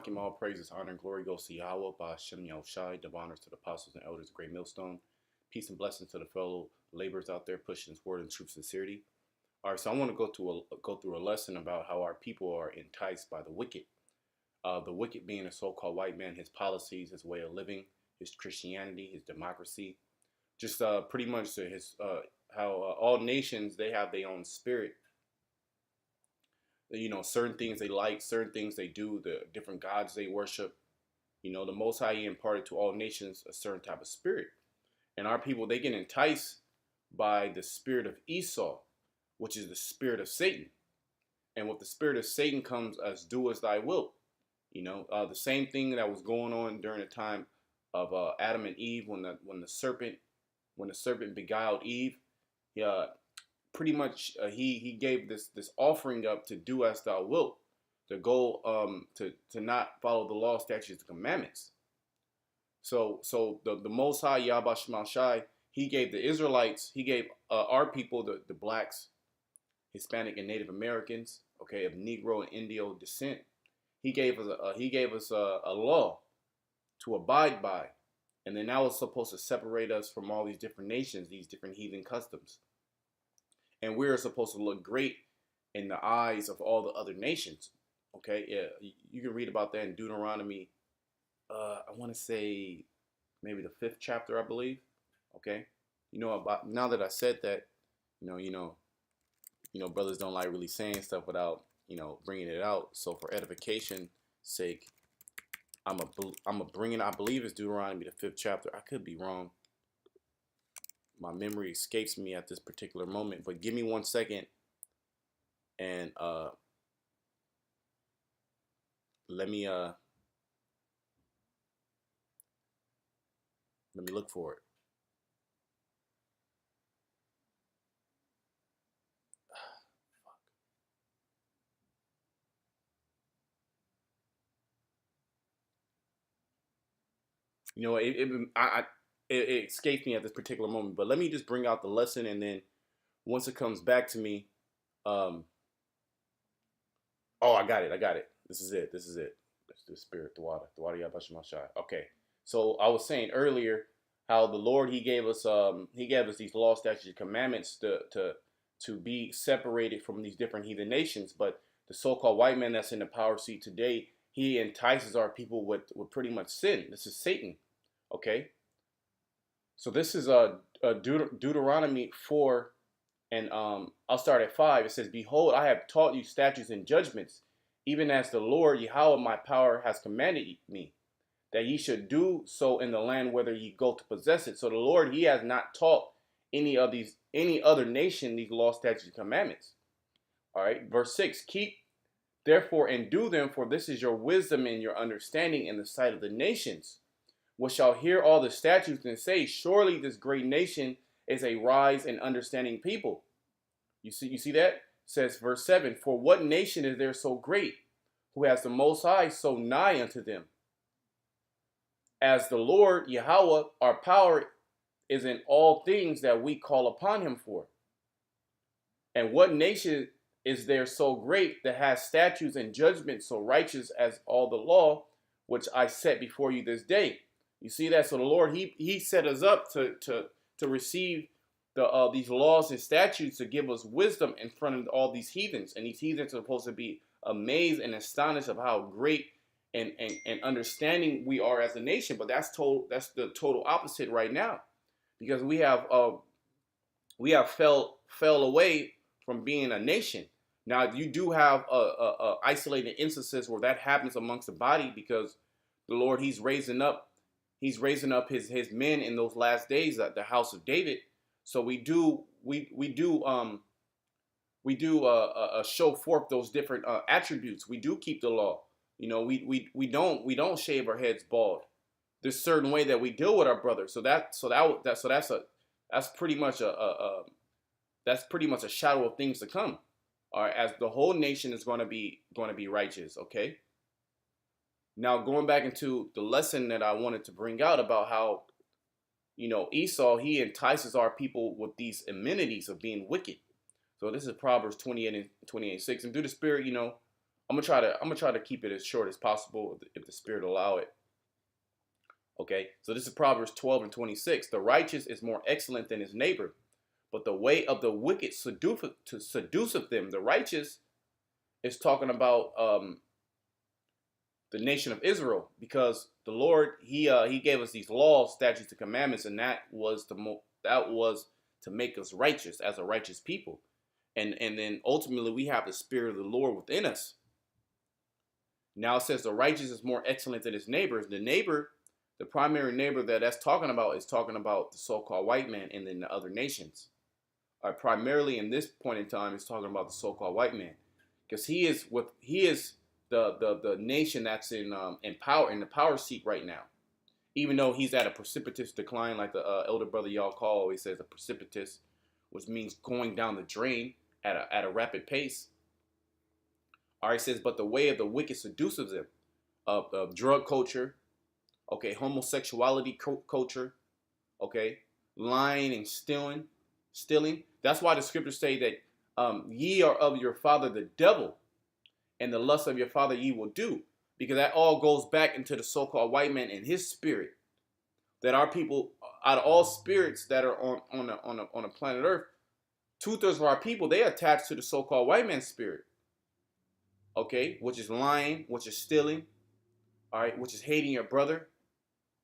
Akim, all praises, honor, and glory goes to Yahweh, by Shem Shai, divine honors to the apostles and elders of Great Millstone. Peace and blessings to the fellow laborers out there pushing this word in true sincerity. All right, so I want to go through a lesson about how our people are enticed by the wicked. The wicked being a so-called white man, his policies, his way of living, his Christianity, his democracy, just pretty much his how all nations, they have their own spirit. You know, certain things they like, certain things they do, the different gods they worship. You know, the Most High, He imparted to all nations a certain type of spirit. And our people, they get enticed by the spirit of Esau, which is the spirit of Satan. And with the spirit of Satan comes as do as thy will. You know, the same thing that was going on during the time of Adam and Eve, when the serpent beguiled Eve. Pretty much he gave this offering up to do as thou wilt, to go to not follow the law, statutes, and commandments. So the Most High Yahweh Shema Shai, he gave the Israelites, he gave our people, the blacks, Hispanic and Native Americans, okay, of Negro and Indio descent. He gave us a law to abide by, and then that was supposed to separate us from all these different nations, these different heathen customs. And we're supposed to look great in the eyes of all the other nations. Okay, yeah, you can read about that in Deuteronomy. I want to say maybe the 5th chapter, I believe. Okay, you know, about now that I said that, you know, brothers don't like really saying stuff without bringing it out. So for edification sake, I'm a bring it. I believe it's Deuteronomy the 5th chapter. I could be wrong. My memory escapes me at this particular moment, but give me 1 second and let me look for it. You know, it escaped me at this particular moment, but let me just bring out the lesson, and then once it comes back to me, oh, I got it. This is it. That's the spirit, the water Yabashimashai. Okay, so I was saying earlier how the Lord, he gave us these law, statutes, and commandments to be separated from these different heathen nations. But the so-called white man that's in the power seat today, he entices our people with pretty much sin. This is Satan. Okay. So this is Deuteronomy 4, and I'll start at 5. It says, "Behold, I have taught you statutes and judgments, even as the Lord Yahweh my power has commanded me, that ye should do so in the land whither ye go to possess it." So the Lord, he has not taught any other nation these law, statutes, and commandments. All right, verse 6, "Keep therefore and do them, for this is your wisdom and your understanding in the sight of the nations, which shall hear all the statutes and say, surely this great nation is a wise and understanding people." You see that? It says verse 7, "For what nation is there so great, who has the Most High so nigh unto them? As the Lord Yahweh, our power is in all things that we call upon him for. And what nation is there so great that has statutes and judgments so righteous as all the law which I set before you this day?" You see that? So the Lord, he set us up to receive these laws and statutes to give us wisdom in front of all these heathens. And these heathens are supposed to be amazed and astonished of how great and understanding we are as a nation. But that's the total opposite right now, because we have fell away from being a nation. Now you do have isolated instances where that happens amongst the body, because the Lord, he's raising up his men in those last days at the house of David. So we do show forth those different attributes. We do keep the law. You know, we don't shave our heads bald. There's a certain way that we deal with our brothers. That's pretty much a shadow of things to come. All right, as the whole nation is going to be righteous. Okay. Now, going back into the lesson that I wanted to bring out about how, Esau, he entices our people with these amenities of being wicked. So this is Proverbs 28 and 28:6. "And through the Spirit, I'm gonna try to keep it as short as possible if the Spirit allow it. Okay, so this is Proverbs 12:26. The righteous is more excellent than his neighbor, but the way of the wicked seduceth them. The righteous is talking about the nation of Israel, because the Lord he gave us these laws, statutes, and commandments, and that was to make us righteous as a righteous people, and then ultimately we have the Spirit of the Lord within us. Now it says the righteous is more excellent than his neighbors. The neighbor, the primary neighbor that's talking about is talking about the so-called white man and then the other nations. Primarily in this point in time, it's talking about the so-called white man, because he is the nation that's in power, in the power seat right now. Even though he's at a precipitous decline, like the elder brother y'all call always says, a precipitous, which means going down the drain at a rapid pace. All right, says, but the way of the wicked seduces them, of drug culture, okay, homosexuality culture, okay, lying and stealing. That's why the scriptures say that ye are of your father the devil, and the lust of your father ye will do, because that all goes back into the so-called white man and his spirit. That our people, out of all spirits that are on the planet Earth, 2/3 of our people, they attach to the so-called white man's spirit. Okay, which is lying, which is stealing, all right, which is hating your brother,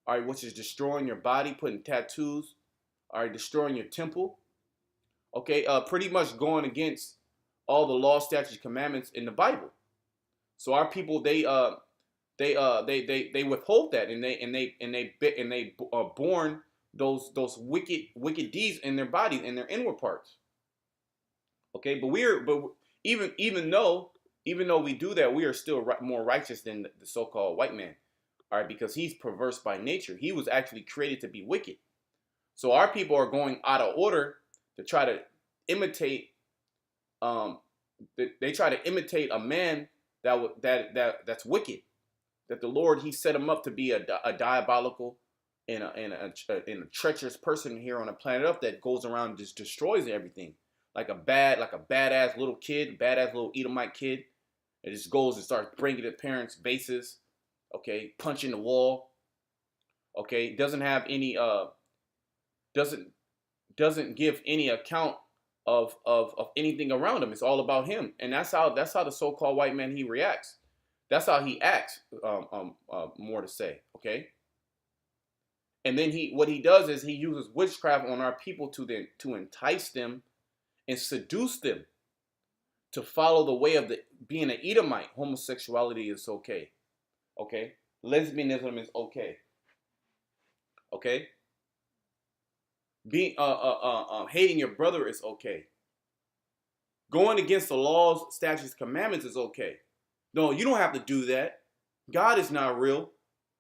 all right, which is destroying your body, putting tattoos, all right, destroying your temple. Okay, pretty much going against all the law, statutes, commandments in the Bible. So our people, they withhold that, and they born those wicked deeds in their bodies, in their inward parts. Okay, but even though we do that, we are still more righteous than the so-called white man. All right, because he's perverse by nature. He was actually created to be wicked. So our people are going out of order to try to imitate. They try to imitate a man that's wicked. That the Lord, he set him up to be a diabolical and a treacherous person here on the planet Earth that goes around and just destroys everything, like a badass little kid, badass little Edomite kid. It just goes and starts breaking the parents' vases, okay, punching the wall, okay, doesn't have any doesn't give any account of anything around him. It's all about him, and that's how the so-called white man, he reacts. That's how he acts. More to say, okay. And then what he does is he uses witchcraft on our people to entice them and seduce them to follow the way of being an Edomite. Homosexuality is okay. Okay, lesbianism is okay. Okay, being hating your brother is okay. Going against the laws, statutes, commandments is okay. No, you don't have to do that. God is not real.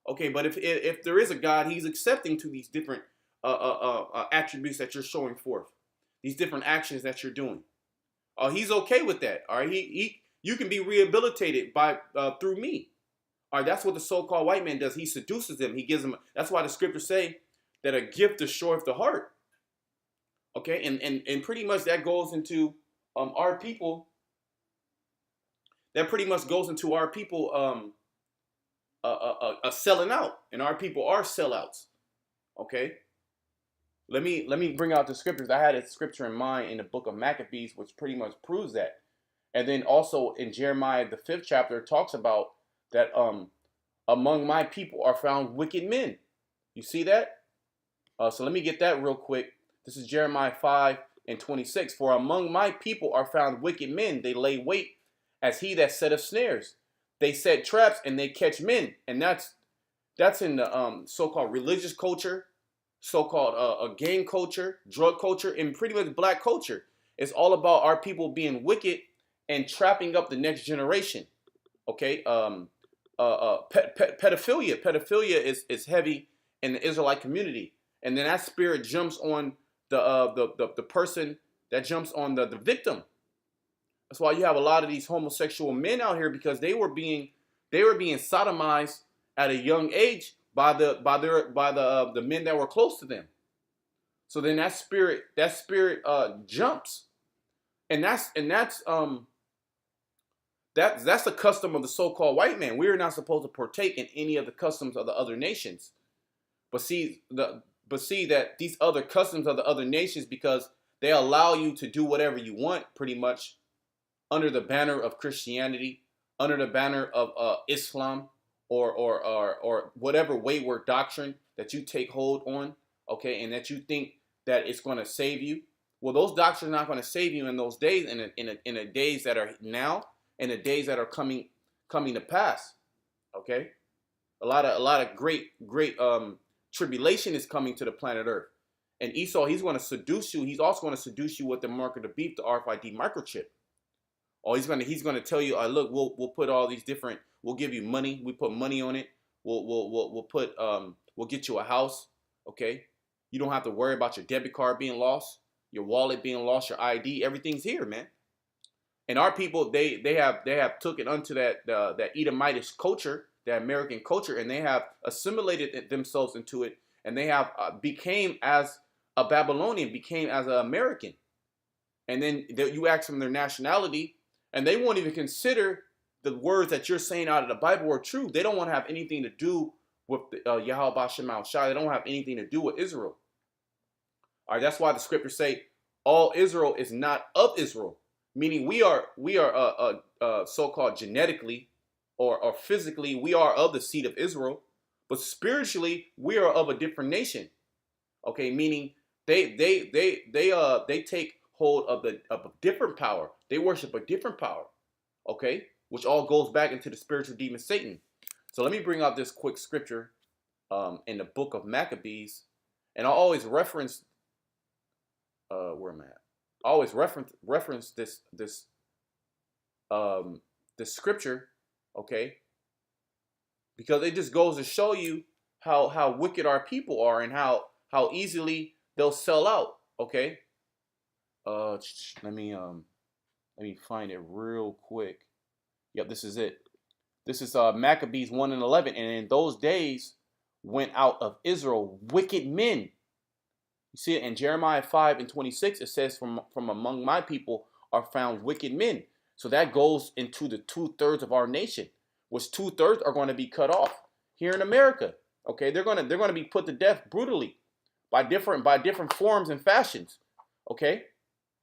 Okay, but if there is a God, he's accepting to these different attributes that you're showing forth, these different actions that you're doing. He's okay with that. All right, you can be rehabilitated through me. All right, that's what the so-called white man does. He seduces them. He gives them. That's why the scriptures say that a gift destroyeth the heart. Okay, and pretty much that goes into our people. That pretty much goes into our people selling out, and our people are sellouts. Okay, let me bring out the scriptures. I had a scripture in mind in the book of Maccabees, which pretty much proves that. And then also in Jeremiah, the 5th chapter, it talks about that among my people are found wicked men. You see that? So let me get that real quick. This is Jeremiah 5:26. For among my people are found wicked men. They lay wait as he that setteth snares. They set traps and they catch men. And that's in the so-called religious culture, so-called gang culture, drug culture, and pretty much black culture. It's all about our people being wicked and trapping up the next generation. Okay, pedophilia is heavy in the Israelite community, and then that spirit jumps on the person that jumps on the victim. That's why you have a lot of these homosexual men out here, because they were being sodomized at a young age by the men that were close to them. So then that spirit jumps, and that's That's the custom of the so-called white man. We are not supposed to partake in any of the customs of the other nations. But see that these other customs of the other nations, because they allow you to do whatever you want, pretty much under the banner of Christianity, under the banner of Islam, or whatever wayward doctrine that you take hold on, okay, and that you think that it's going to save you. Well, those doctrines are not going to save you in those days, in the days that are now, and the days that are coming to pass. Okay, a lot of great tribulation is coming to the planet Earth, and Esau, he's going to seduce you. He's also going to seduce you with the mark of the beast, the RFID microchip. Or he's gonna tell you, look, we'll put all these different. We'll give you money. We put money on it. We'll get you a house. Okay, you don't have to worry about your debit card being lost, your wallet being lost, your ID. Everything's here, man. And our people, they have took it unto that Edomitish culture, that American culture, and they have assimilated themselves into it, and they have became as a Babylonian, became as an American. And then you ask them their nationality, and they won't even consider the words that you're saying out of the Bible are true. They don't want to have anything to do with Yahweh Bashem Al Shai. They don't have anything to do with Israel. All right, that's why the scriptures say all Israel is not of Israel, meaning we are so-called genetically or physically we are of the seed of Israel, but spiritually we are of a different nation. Okay, meaning they take hold of a different power. They worship a different power, okay, which all goes back into the spiritual demon Satan. So let me bring out this quick scripture in the book of Maccabees, and I'll always reference where am I at? I always reference this scripture, okay, because it just goes to show you how wicked our people are and how easily they'll sell out, okay. Let me find it real quick. Yep, this is it. This is Maccabees 1:11. And in those days went out of Israel wicked men. You see it in Jeremiah 5:26. It says, from among my people are found wicked men. So that goes into the 2/3 of our nation, which 2/3 are going to be cut off here in America. Okay, they're going to be put to death brutally by different forms and fashions. Okay.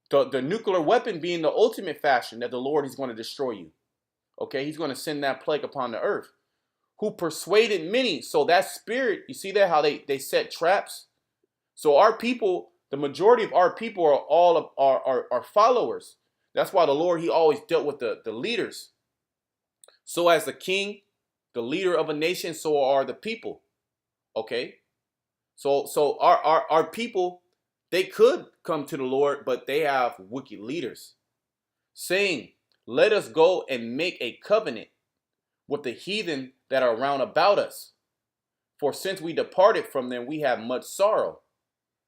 The nuclear weapon being the ultimate fashion that the Lord is going to destroy you. Okay, he's going to send that plague upon the earth. Who persuaded many. So that spirit, you see that how they set traps? So our people, the majority of our people are all of our followers. That's why the Lord, he always dealt with the leaders. So as the king, the leader of a nation, so are the people. Okay, so our people, they could come to the Lord, but they have wicked leaders, saying, let us go and make a covenant with the heathen that are round about us. For since we departed from them, we have much sorrow.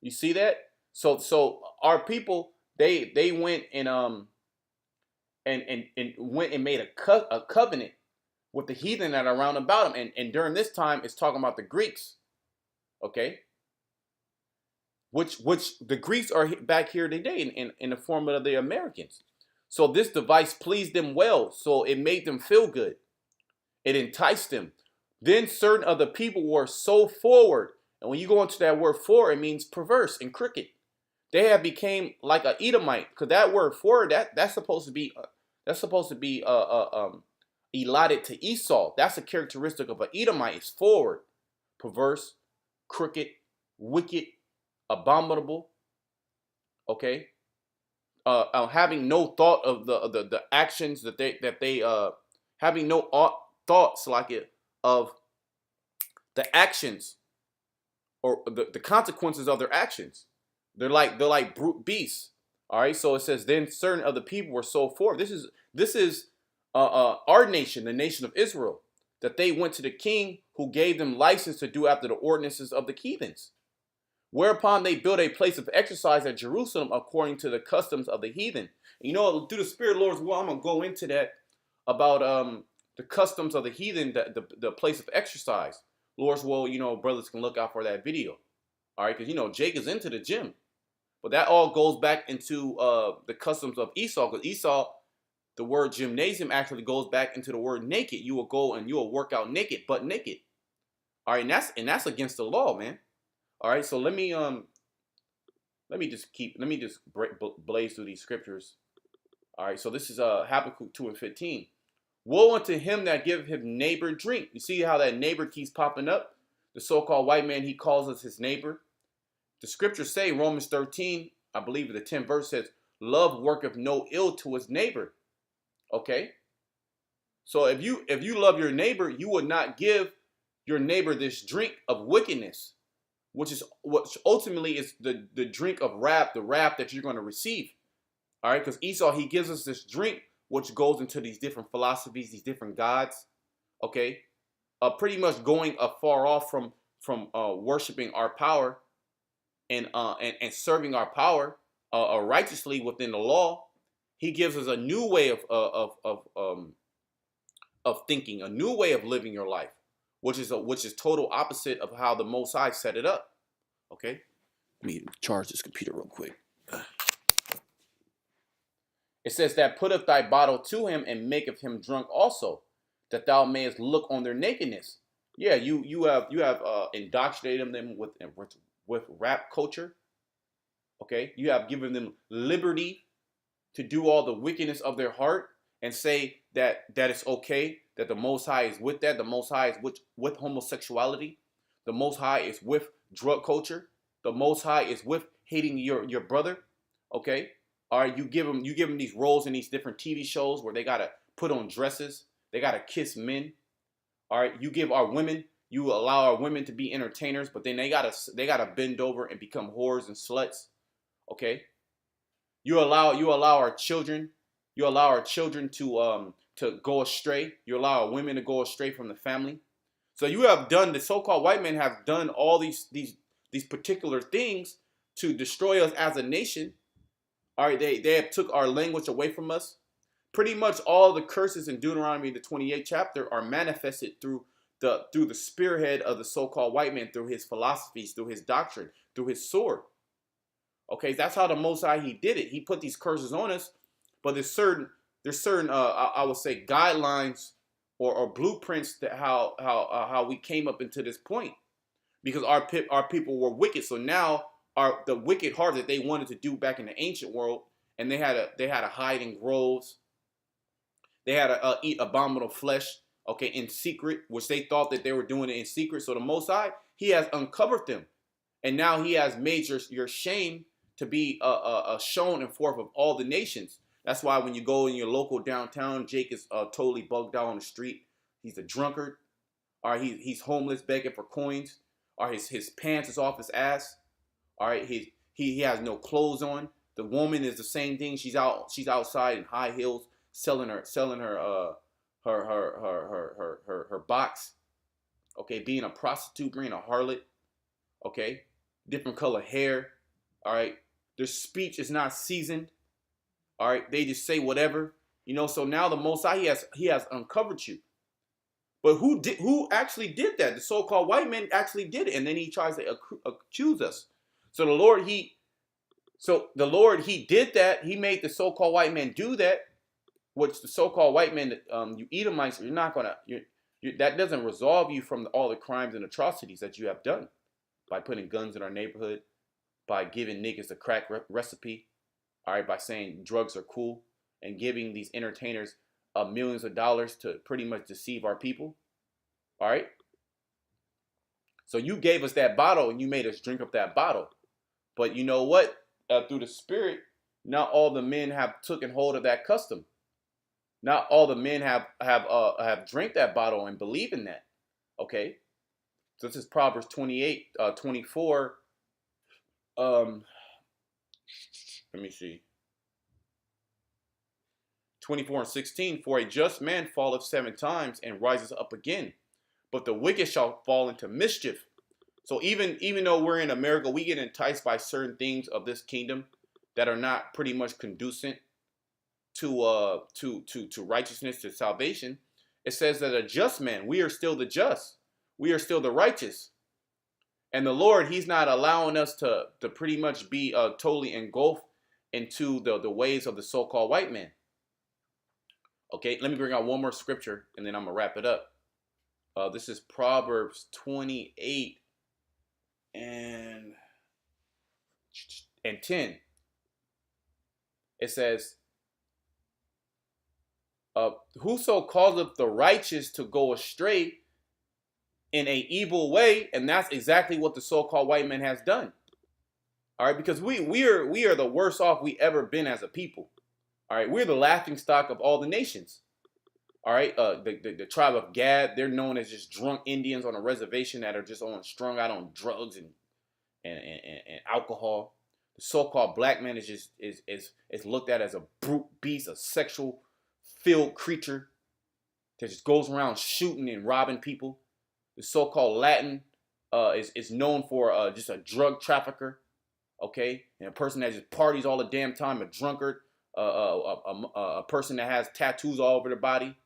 You see that? So our people, they went and went and made a covenant with the heathen that are round about them. And during this time, it's talking about the Greeks. Okay? Which the Greeks are back here today in the form of the Americans. So this device pleased them well, so it made them feel good. It enticed them. Then certain of the people were so forward, and when you go into that word forward, it means perverse and crooked. They have became like an Edomite, because that word forward, that's supposed to be allotted to Esau. That's a characteristic of an Edomite. Is forward, perverse, crooked, wicked, abominable, okay, having no thought of the actions that they having no thoughts like it of the actions or the consequences of their actions. They're like brute beasts. All right, so it says then certain of the people were so forth. This is our nation, the nation of Israel, that they went to the king who gave them license to do after the ordinances of the heathens. Whereupon they built a place of exercise at Jerusalem according to the customs of the heathen. You know, through the Spirit of the Lord's will, I'm going to go into that about the customs of the heathen, the place of exercise. Lord's will, you know, brothers can look out for that video. All right, because, you know, Jake is into the gym. But that all goes back into the customs of Esau, because Esau, The word gymnasium actually goes back into the word naked. You will go and you will work out naked, but naked. All right, and that's against the law, man. All right, so let me just blaze through these scriptures. All right, so this is Habakkuk 2:15. Woe unto him that give his neighbor drink. You see how that neighbor keeps popping up? The so-called white man, he calls us his neighbor. The scriptures say, Romans 13, I believe the 10th verse says, love worketh no ill to his neighbor. Okay? So if you love your neighbor, you would not give your neighbor this drink of wickedness, which ultimately is the drink of wrath, the wrath that you're going to receive. All right? Because Esau, he gives us this drink, which goes into these different philosophies, these different gods. Okay? Pretty much going far off from worshiping our power and serving our power righteously within the law. He gives us a new way of thinking, a new way of living your life, which is total opposite of how the Most High set it up. Okay, let me charge this computer real quick. It says that putteth thy bottle to him and maketh him drunk also, that thou mayest look on their nakedness. Yeah, you have indoctrinated them with rap culture. Okay, you have given them liberty to do all the wickedness of their heart and say that it's okay, that the Most High is with that. The Most High is with homosexuality. The Most High is with drug culture. The Most High is with hating your brother. Okay, all right, you give them these roles in these different TV shows where they gotta put on dresses. They gotta kiss men. All right, you allow our women to be entertainers, but then they gotta bend over and become whores and sluts. Okay, you allow our children to go astray. You allow our women to go astray from the family. So the so-called white men have done all these particular things to destroy us as a nation. All right, they have took our language away from us. Pretty much all the curses in Deuteronomy, the 28th chapter, are manifested through the spearhead of the so-called white man, through his philosophies, through his doctrine, through his sword. Okay, that's how the Most High, he did it. He put these curses on us, but there's certain I would say guidelines or blueprints that how we came up into this point, because our people were wicked. So now the wicked heart that they wanted to do back in the ancient world, and they had to hide in groves. They had to eat abominable flesh, okay, in secret, which they thought that they were doing it in secret. So the Most High, he has uncovered them. And now he has made your shame to be shown and forth of all the nations. That's why when you go in your local downtown, Jake is totally bugged out on the street. He's a drunkard. Or he's homeless, begging for coins. Or his pants is off his ass. All right, he has no clothes on. The woman is the same thing. She's outside in high heels, selling her box. Okay, being a prostitute, being a harlot. Okay, different color hair. All right, their speech is not seasoned. All right, they just say whatever. So now the Most High, he has uncovered you. But who actually did that? The so-called white man actually did it, and then he tries to accuse us. So the Lord, he did that. He made the so-called white man do that, which the so-called white man, you Edomites, you're not gonna, that doesn't resolve you from all the crimes and atrocities that you have done by putting guns in our neighborhood, by giving niggas a crack recipe, all right, by saying drugs are cool, and giving these entertainers millions of dollars to pretty much deceive our people. All right. So you gave us that bottle and you made us drink up that bottle. But you know what? Through the Spirit, not all the men have taken hold of that custom. Not all the men have drank that bottle and believe in that. Okay. So this is Proverbs 28, 24. Let me see. 24 and 16. For a just man falleth 7 times and rises up again, but the wicked shall fall into mischief. So even though we're in America, we get enticed by certain things of this kingdom that are not pretty much conducive to righteousness, to salvation. It says that a just man, we are still the just. We are still the righteous. And the Lord, he's not allowing us to pretty much be totally engulfed into the ways of the so-called white man. Okay, let me bring out one more scripture and then I'm gonna wrap it up. This is Proverbs 28 and 10. It says, whoso causeth the righteous to go astray in a evil way, and that's exactly what the so-called white man has done. All right, because we are the worst off we ever been as a people. All right, we're the laughing stock of all the nations. All right, the tribe of Gad, they're known as just drunk Indians on a reservation that are just strung out on drugs and alcohol. The so-called black man is just is looked at as a brute beast, a sexual filled creature that just goes around shooting and robbing people. The so-called Latin is known for just a drug trafficker, okay, and a person that just parties all the damn time, a drunkard, a person that has tattoos all over their body.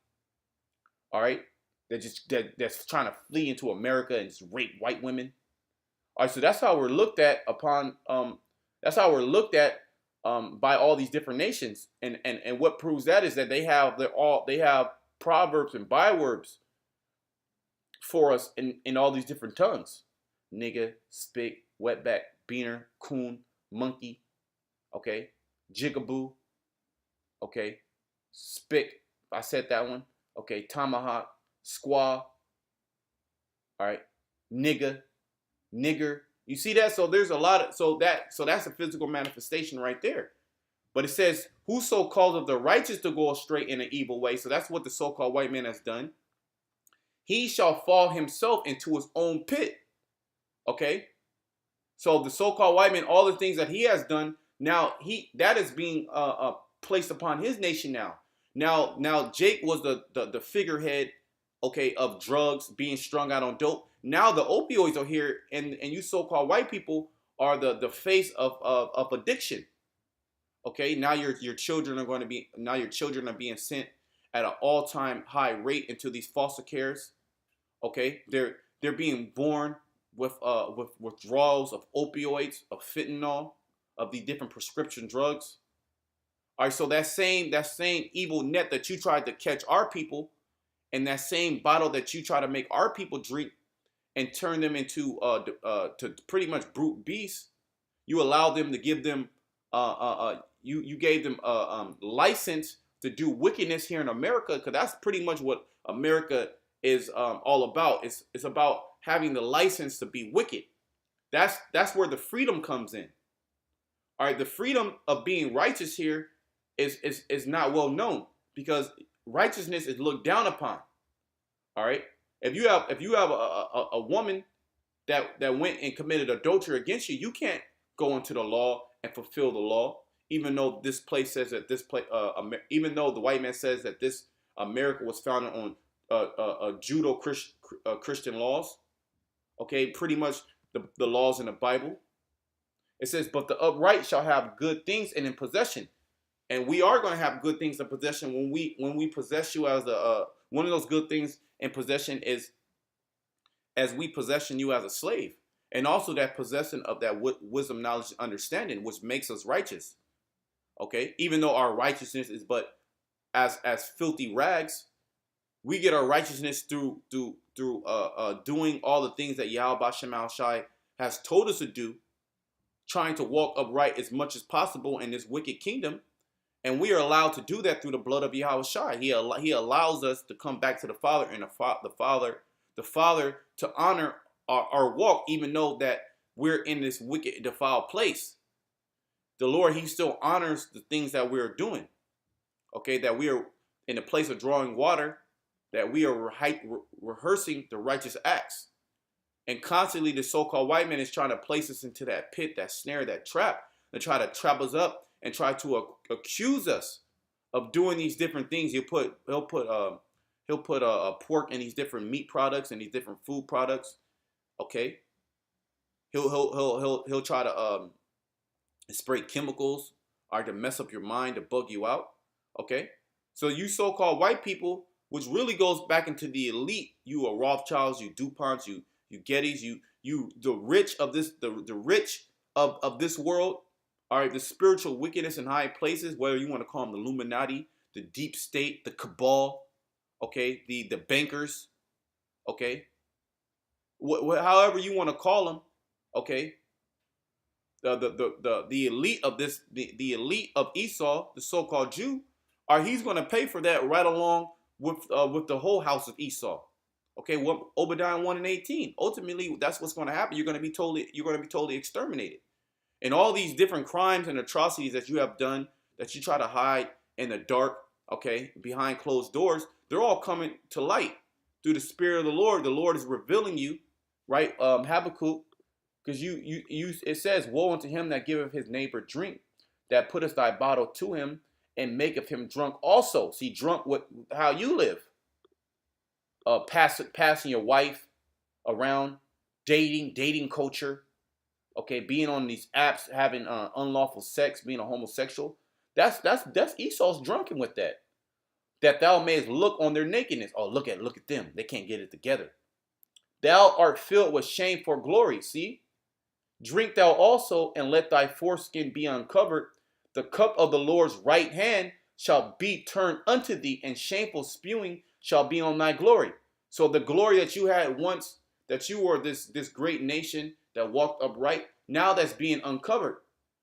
All right, that's trying to flee into America and just rape white women. All right, so that's how we're looked at upon. That's how we're looked at by all these different nations, and what proves that is that they have proverbs and bywords for us in all these different tongues: nigga, spit, wetback, beaner, coon, monkey, okay, jigaboo, okay, spick. I said that one. Okay, tomahawk, squaw. All right, nigga, nigger. You see that? So there's a lot of so that's a physical manifestation right there. But it says, whoso causes the righteous to go astray in an evil way. So that's what the so-called white man has done. He shall fall himself into his own pit. Okay? So the so-called white man, all the things that he has done, now that is being placed upon his nation now. Now Jake was the figurehead, okay, of drugs being strung out on dope. Now the opioids are here, and you so-called white people are the face of addiction. Okay, now your children are being sent at an all-time high rate into these foster cares. Okay, they're being born with withdrawals of opioids, of fentanyl, of these different prescription drugs. All right, so that same evil net that you tried to catch our people, and that same bottle that you try to make our people drink and turn them into to pretty much brute beasts, you allowed them to give them you gave them license to do wickedness here in America, because that's pretty much what America is all about. It's about having the license to be wicked. That's where the freedom comes in. All right, the freedom of being righteous here is not well known, because righteousness is looked down upon. All right, if you have a woman that went and committed adultery against you, you can't go into the law and fulfill the law, even though this place says that even though the white man says that this America was founded on Christian laws. Okay, pretty much the laws in the Bible. It says, but the upright shall have good things and in possession. And we are going to have good things in possession when we possess you as one of those good things in possession is as we possession you as a slave. And also that possession of that wisdom, knowledge, understanding, which makes us righteous. Okay, even though our righteousness is but as filthy rags, we get our righteousness through doing all the things that Yahweh Shema Shai has told us to do, trying to walk upright as much as possible in this wicked kingdom. And we are allowed to do that through the blood of Yahweh Shai. He allows us to come back to the Father, and the Father to honor our walk, even though that we're in this wicked, defiled place. The Lord, He still honors the things that we're doing. Okay, that we are in a place of drawing water, that we are rehearsing the righteous acts. And constantly the so-called white man is trying to place us into that pit, that snare, that trap, and try to trap us up and try to accuse us of doing these different things. He'll put a pork in these different meat products and these different food products. Okay, he'll try to spray chemicals or to mess up your mind, to bug you out. Okay, so you so-called white people, which really goes back into the elite, you are Rothschilds, you DuPonts, you Gettys, you the rich of this, the rich of this world. All right, the spiritual wickedness in high places, whether you want to call them the Illuminati, the deep state, the cabal, okay, the bankers, okay, however you want to call them, okay, the elite of this, the elite of Esau, the so-called Jew, he's going to pay for that right along with the whole house of Esau. Okay, what Obadiah 1:18. Ultimately, that's what's going to happen. You're going to be totally exterminated. And all these different crimes and atrocities that you have done, that you try to hide in the dark, okay, behind closed doors, they're all coming to light through the Spirit of the Lord. The Lord is revealing you, right? Habakkuk, because it says, "Woe unto him that giveth his neighbor drink, that putteth thy bottle to him, and maketh him drunk also." See, drunk with how you live, passing your wife around, dating culture, okay, being on these apps, having unlawful sex, being a homosexual. That's Esau's drunken with that. That thou mayest look on their nakedness. Oh, look at them. They can't get it together. Thou art filled with shame for glory. See? Drink thou also, and let thy foreskin be uncovered. The cup of the Lord's right hand shall be turned unto thee, and shameful spewing shall be on thy glory. So the glory that you had once, that you were this great nation that walked upright, now that's being uncovered.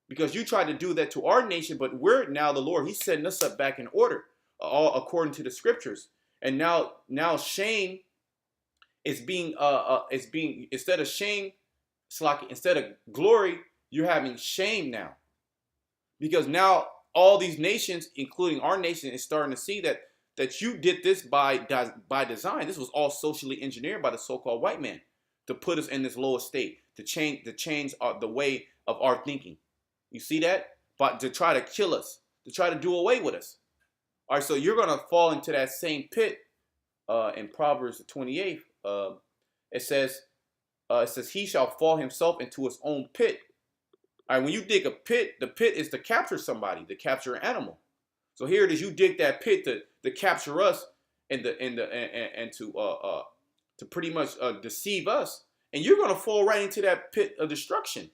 Because you tried to do that to our nation, but we're now the Lord. He's setting us up back in order, all according to the scriptures. And now shame is being instead of shame, instead of glory, you're having shame now. Because now all these nations, including our nation, is starting to see that you did this by design. This was all socially engineered by the so-called white man to put us in this lower state, to change the way of our thinking. You see that? But to try to kill us, to try to do away with us. All right, so you're going to fall into that same pit. In Proverbs the 28th, it says, he shall fall himself into his own pit. All right, when you dig a pit, the pit is to capture somebody, to capture an animal. So here it is, you dig that pit to capture us and to pretty much deceive us, and you're gonna fall right into that pit of destruction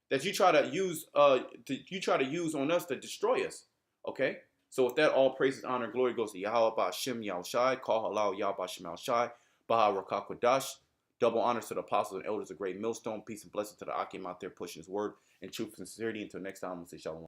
that you try to use on us to destroy us. Okay. So with that, all praises, honor, and glory goes to Yahweh Ba'Shem Yahushai, Kal Halal Yahweh Ba'Shem Yahushai, Baha Rakak Kodash. Double honors to the apostles and elders of Great Millstone. Peace and blessings to the Akim out there pushing his word in truth and sincerity. Until next time, I'm going to say shalom.